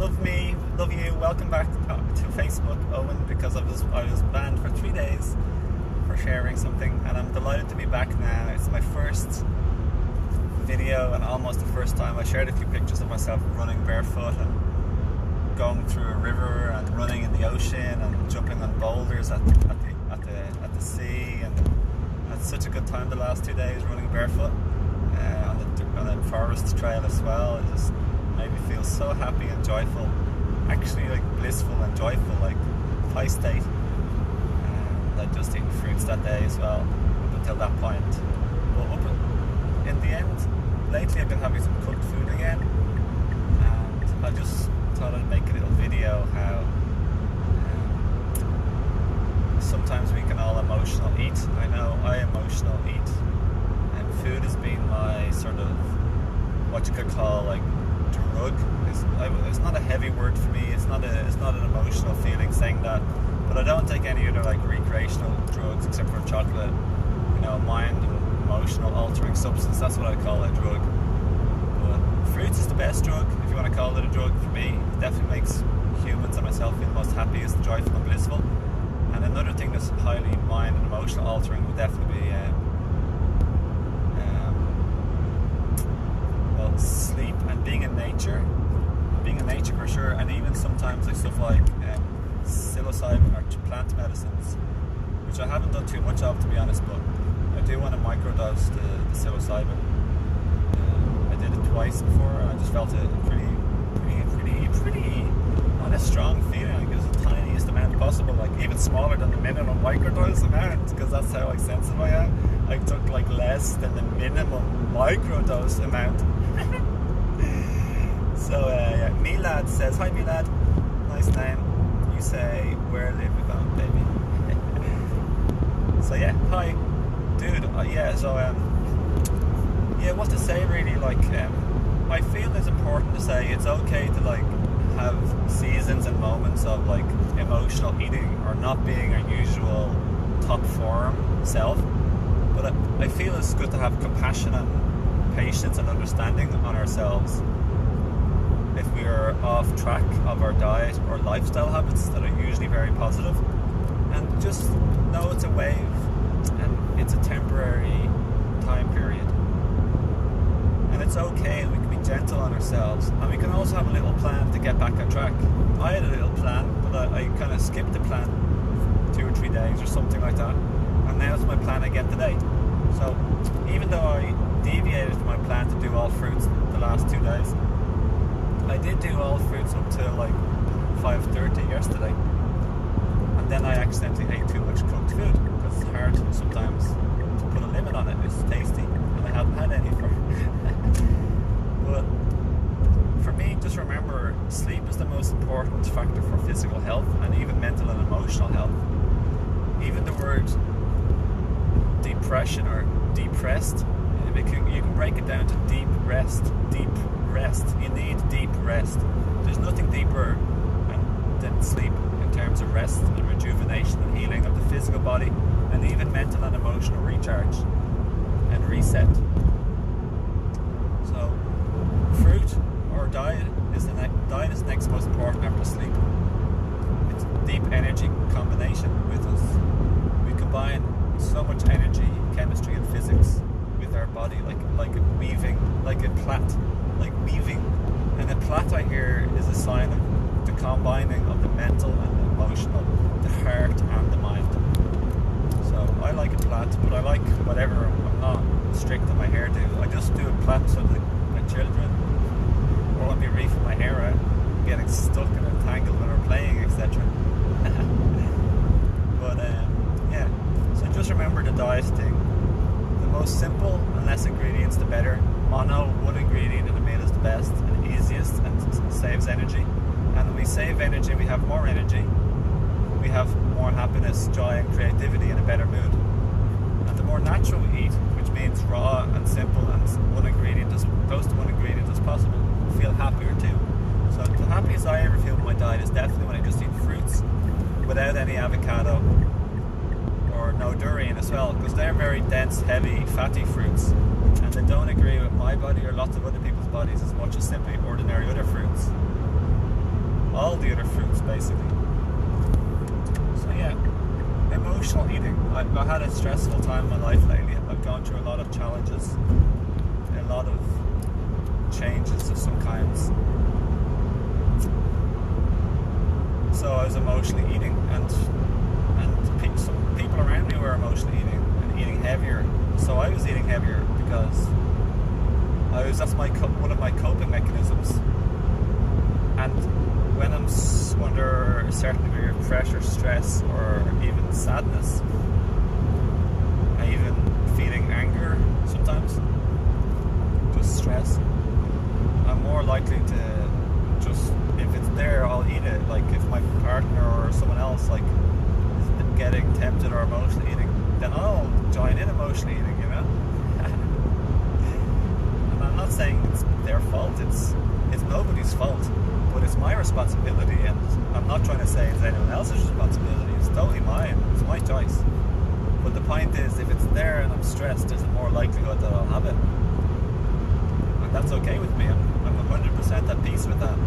love me, love you. Welcome back to Facebook, Owen, because I was banned for 3 days for sharing something, and I'm delighted to be back now. It's my first video and almost the first time. I shared a few pictures of myself running barefoot and going through a river and running in the ocean and jumping on boulders at the sea, and had such a good time the last 2 days running barefoot on the forest trail as well. It just made me feel so happy and joyful, actually like blissful and joyful, like high state. And I'd just eaten fruits that day as well up until that point. But in the end, lately I've been having some cooked food again, and I just thought I'd make a little video how sometimes we can all emotional eat. I know I emotional eat, and food has been my sort of what you could call like drug. It's not a heavy word for me. It's not an emotional feeling saying that, but I don't take any other like recreational drugs except for chocolate. You know, mind and emotional altering substance. That's what I call a drug. But fruits is the best drug, if you want to call it a drug. For me, it definitely makes humans and myself feel most happiest, joyful, and blissful. And another thing that's highly mind and emotional altering would definitely be sleep and being in nature for sure, and even sometimes like stuff like psilocybin or plant medicines, which I haven't done too much of, to be honest, but I do want to microdose the psilocybin. I did it twice before, and I just felt it pretty not a strong feeling. Like it was the tiniest amount possible, like even smaller than the minimum microdose amount, because that's how like sensitive I am. I took like less than the minimum microdose amount. So yeah, Milad says, hi Milad, nice name. You say, where live we gone, baby? So yeah, hi dude. Yeah, so yeah, what to say really, like I feel it's important to say it's okay to like have seasons and moments of like emotional eating or not being our usual top form self, but I feel it's good to have compassion and patience and understanding on ourselves if we are off track of our diet or lifestyle habits that are usually very positive, and just know it's a wave and it's a temporary time period, and it's okay. We can be gentle on ourselves, and we can also have a little plan to get back on track. I had a little plan, but I kind of skipped the plan 2 or 3 days or something like that, and now it's my plan again today. So even though I deviated from my plan to do all fruits the last 2 days, I did do all fruits up till like 5:30 yesterday, and then I accidentally ate too much cooked food because it's hard sometimes to put a limit on it. It's tasty, and I haven't had any for but for me, just remember, sleep is the most important factor for physical health and even mental and emotional health. Even the word depression or depressed, you can break it down to deep rest. You need deep rest. There's nothing deeper than sleep in terms of rest and rejuvenation and healing of the physical body, and even mental and emotional recharge and reset. So fruit or diet is the next most important after sleep. It's deep energy combination with us. We combine so much energy, chemistry and physics with our body, like a weaving, like a plait, like weaving. And a plait, I hear, is a sign of the combining of the mental and the emotional, the heart and the mind. So I like a plait, but I like whatever. I'm not strict on my hairdo. I just do a plait so that my children won't be reefing my hair out, getting stuck and entangled when we're playing, etc. But yeah, so just remember the diet thing. The most simple and less ingredients, the better. Mono, one ingredient in a meal is the best and easiest and saves energy. And when we save energy, we have more energy. We have more happiness, joy and creativity and a better mood. And the more natural we eat, which means raw and simple and close to one ingredient as possible, we feel happier too. So the happiest I ever feel with my diet is definitely when I just eat fruits without any avocado or no durian as well, because they're very dense, heavy, fatty fruits, and they don't agree with my body or lots of other people's bodies as much as simply ordinary other fruits. all the other fruits basically. So yeah, emotional eating. I've had a stressful time in my life lately. I've gone through a lot of challenges, a lot of changes of some kinds. So I was emotionally eating, and some people around me were emotionally eating and eating heavier. So I was eating heavier because that's one of my coping mechanisms. And when I'm under a certain degree of pressure, stress, or even sadness, and even feeling anger sometimes, just stress, I'm more likely to just, if it's there, I'll eat it. Like if my partner or someone else like is getting tempted or emotionally eating, then I'll join in emotionally eating, you know? And I'm not saying it's their fault, it's nobody's fault, but it's my responsibility, and I'm not trying to say it's anyone else's responsibility, it's totally mine, it's my choice. But the point is, if it's there and I'm stressed, there's a more likelihood that I'll have it. And that's okay with me, I'm 100% at peace with that.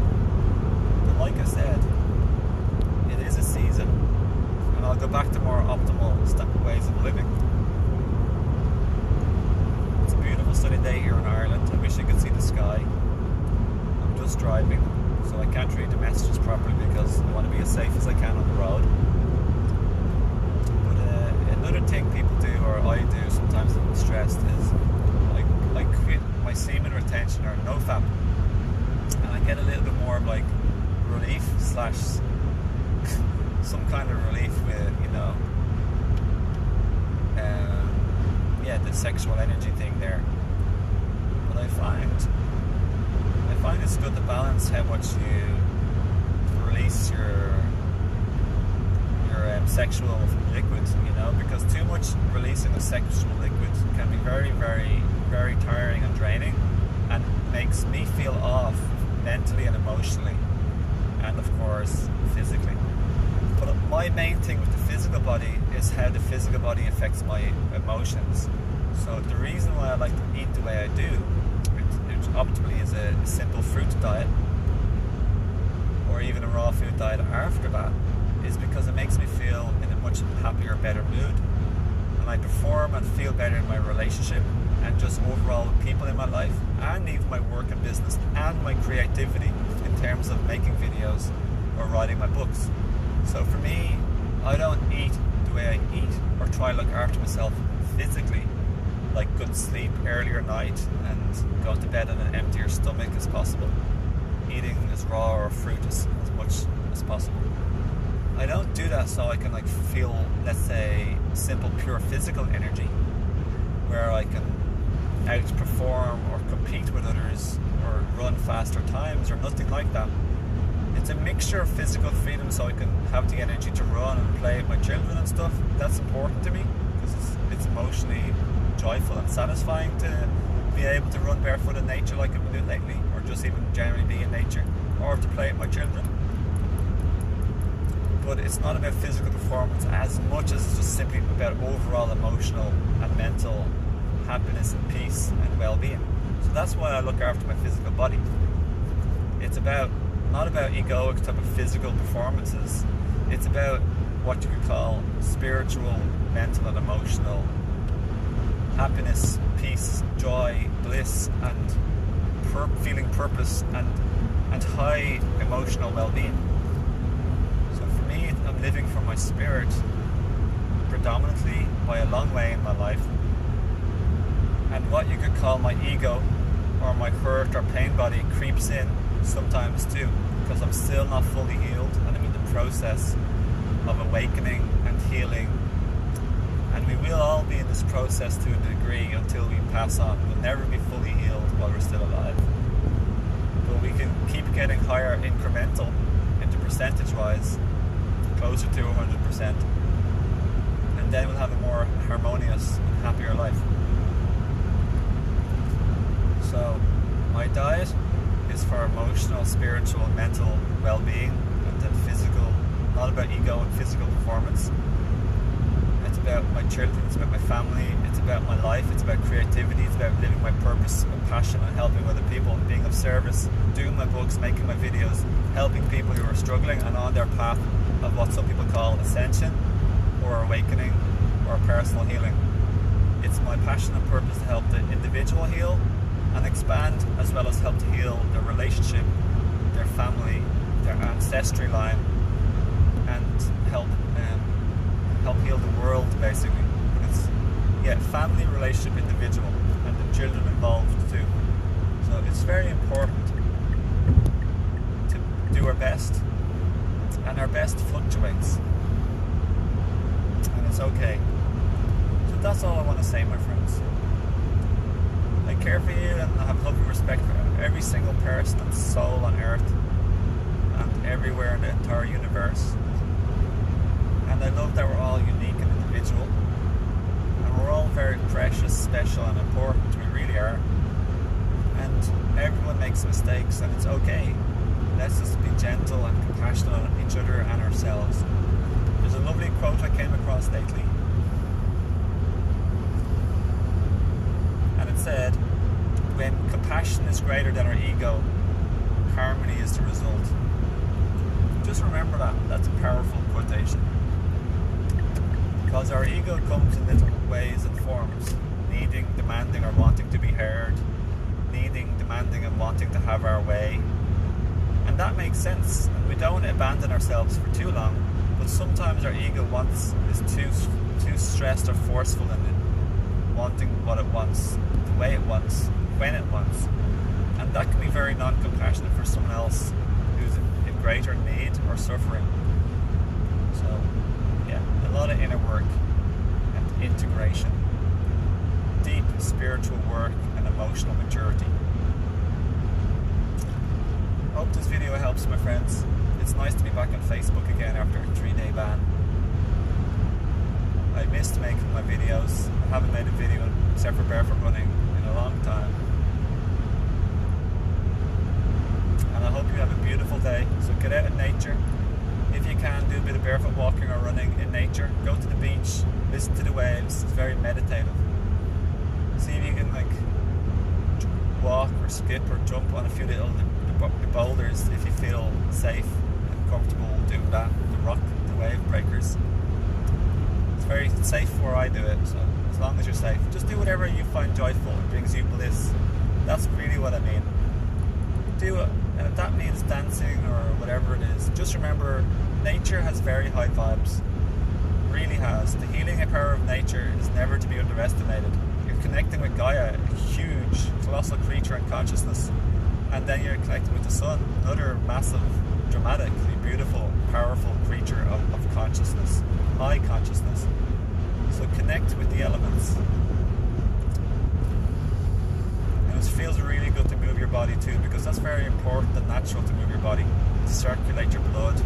But like I said, it is a season, and I'll go back to more optimal ways of living. It's a beautiful sunny day here in Ireland. I wish you could see the sky. I'm just driving, so I can't read the messages properly because I want to be as safe as I can on the road. But another thing people do, or I do sometimes when I'm stressed, is I quit my semen retention or NoFap, and I get a little bit more of like relief / some kind of relief with, you know, the sexual energy thing there. But I find it's good to balance how much you release your sexual liquid, you know, because too much releasing of sexual liquid can be very, very, very tiring and draining, and makes me feel off mentally and emotionally, and of course physically. But my main thing with the physical body is how the physical body affects my emotions. So the reason why I like to eat the way I do, which optimally is a simple fruit diet, or even a raw food diet after that, is because it makes me feel in a much happier, better mood, and I perform and feel better in my relationship, and just overall with people in my life, and even my work and business, and my creativity in terms of making videos or writing my books. So for me, I don't eat the way I eat, or try to look after myself physically, like good sleep, earlier night, and going to bed on an emptier stomach as possible, eating as raw or fruit as much as possible. I don't do that so I can like feel, let's say, simple pure physical energy, where I can outperform or compete with others or run faster times or nothing like that. It's a mixture of physical freedom so I can have the energy to run and play with my children and stuff. That's important to me because it's emotionally joyful and satisfying to be able to run barefoot in nature like I've been doing lately, or just even generally be in nature, or to play with my children. But it's not about physical performance as much as it's just simply about overall emotional and mental happiness and peace and well-being. So that's why I look after my physical body. It's not about egoic type of physical performances. It's about what you could call spiritual, mental and emotional happiness, peace, joy, bliss, and feeling purpose and high emotional well-being. So for me, I'm living from my spirit predominantly by a long way in my life. And what you could call my ego or my hurt or pain body creeps in sometimes too, because I'm still not fully healed and I'm in the process of awakening and healing. And we will all be in this process to a degree until we pass on. We'll never be fully healed while we're still alive. But we can keep getting higher incremental into percentage-wise, closer to 100%. And then we'll have a more harmonious and happier life. So, my diet is for emotional, spiritual, mental well-being, and then physical, not about ego and physical performance. It's about my children, it's about my family, it's about my life, it's about creativity, it's about living my purpose and passion and helping other people, being of service, doing my books, making my videos, helping people who are struggling and on their path of what some people call ascension or awakening or personal healing. It's my passion and purpose to help the individual heal and expand, as well as help to heal their relationship, their family, their ancestry line, and help heal the world, basically. It's family, relationship, individual, and the children involved too. So it's very important to do our best, and our best fluctuates, and it's okay. So that's all I want to say, my friends. I care for you, and I have love and respect for every single person and soul on earth and everywhere in the entire universe. And I love that we're all unique and individual, and we're all very precious, special and important. We really are. And everyone makes mistakes, and it's okay. Let's just be gentle and compassionate on each other and ourselves. There's a lovely quote I came across lately, and it said, when compassion is greater than our ego, harmony is the result. Just remember that. That's a powerful quotation. Because our ego comes in little ways and forms, needing, demanding or wanting to be heard, needing, demanding and wanting to have our way. And that makes sense, and we don't abandon ourselves for too long, but sometimes our ego is too stressed or forceful in it, wanting what it wants, the way it wants, when it wants. And that can be very non-compassionate for someone else who's in greater need or suffering. So a lot of inner work and integration, deep spiritual work and emotional maturity. Hope this video helps, my friends. It's nice to be back on Facebook again after a 3-day ban. I missed making my videos. I haven't made a video except for barefoot running in a long time. And I hope you have a beautiful day. So get out in nature. If you can, do a bit of barefoot walking or running in nature. Go to the beach, listen to the waves. It's very meditative. See if you can walk or skip or jump on a few little boulders if you feel safe and comfortable doing that. The wave breakers. It's very safe where I do it, so as long as you're safe. Just do whatever you find joyful and brings you bliss. That's really what I mean. Do it. And if that means dancing or whatever it is, just remember, nature has very high vibes. Really has. The healing power of nature is never to be underestimated. You're connecting with Gaia, a huge, colossal creature in consciousness. And then you're connecting with the sun, another massive, dramatically beautiful, powerful creature of consciousness, high consciousness. So connect with the elements. And it feels really good to move your body too, because that's very important and natural to move your body, to circulate your blood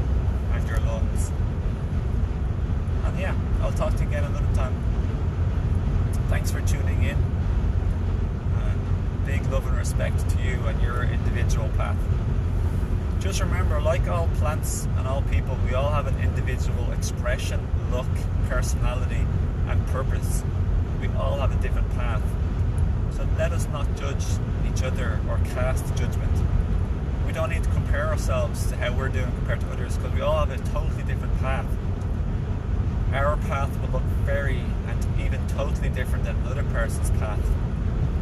and your lungs. And I'll talk to you again another time. Thanks for tuning in. Big love and respect to you and your individual path. Just remember, like all plants and all people, we all have an individual expression, look, personality and purpose. We all have a different path. So let us not judge each other or cast judgment. We don't need to compare ourselves to how we're doing compared to others, because we all have a totally different path. Our path will look very and even totally different than another person's path.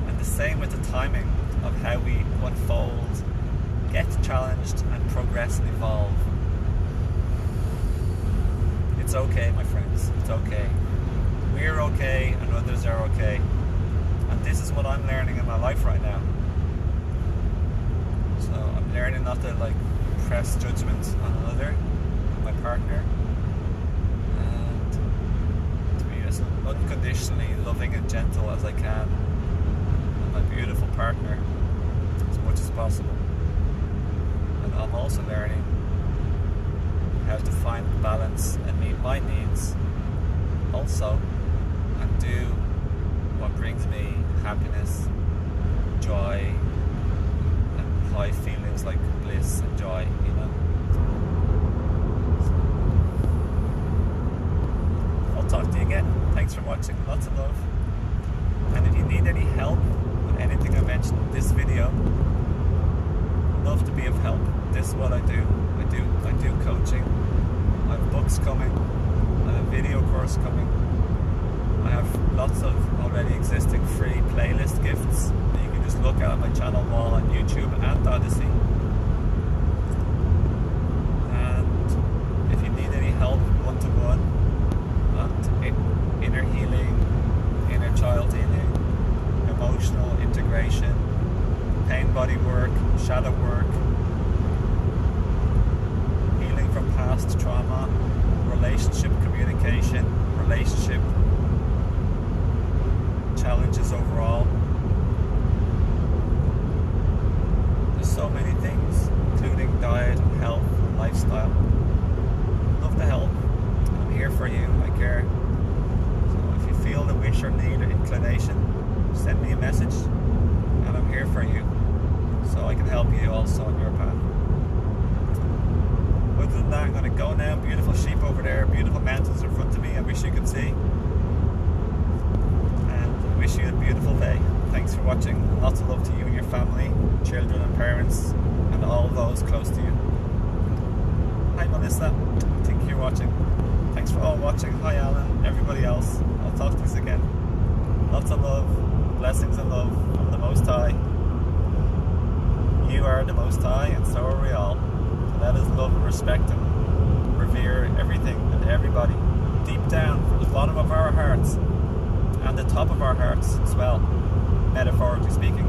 And the same with the timing of how we unfold, get challenged and progress and evolve. It's okay, my friends, it's okay. We're okay and others are okay. And this is what I'm learning in my life right now. So I'm learning not to press judgment on another, my partner, and to be as unconditionally loving and gentle as I can with my beautiful partner as much as possible. And I'm also learning how to find balance and meet my needs also, and do what brings me happiness, joy, and high feelings like bliss and joy, you know. I'll talk to you again. Thanks for watching. Lots of love. And if you need any help with anything I mentioned in this video, love to be of help. This is what I do. I do coaching. I have books coming. I have a video course coming. I have lots of already existing free playlist gifts that you can just look at on my channel wall on YouTube and Odyssey. And if you need any help one-to-one on inner healing, inner child healing, emotional integration, pain body work, shadow work, healing from past trauma, relationship communication, relationship challenges overall. There's so many things, including diet and health and lifestyle. Love to help. I'm here for you. I care. So if you feel the wish or need or inclination, send me a message and I'm here for you, so I can help you also on your path. Other than that, I'm going to go now. Beautiful sheep over there, beautiful mountains in front of me I wish you could see. Wish you a beautiful day. Thanks for watching. Lots of love to you and your family, children and parents, and all those close to you. Hi Melissa, I think you're watching. Thanks for all watching. Hi Alan, everybody else. I'll talk to you again. Lots of love, blessings and love from the Most High. You are the Most High and so are we all. Let us love and respect and revere everything and everybody deep down from the bottom of our hearts and the top of our hearts as well, metaphorically speaking.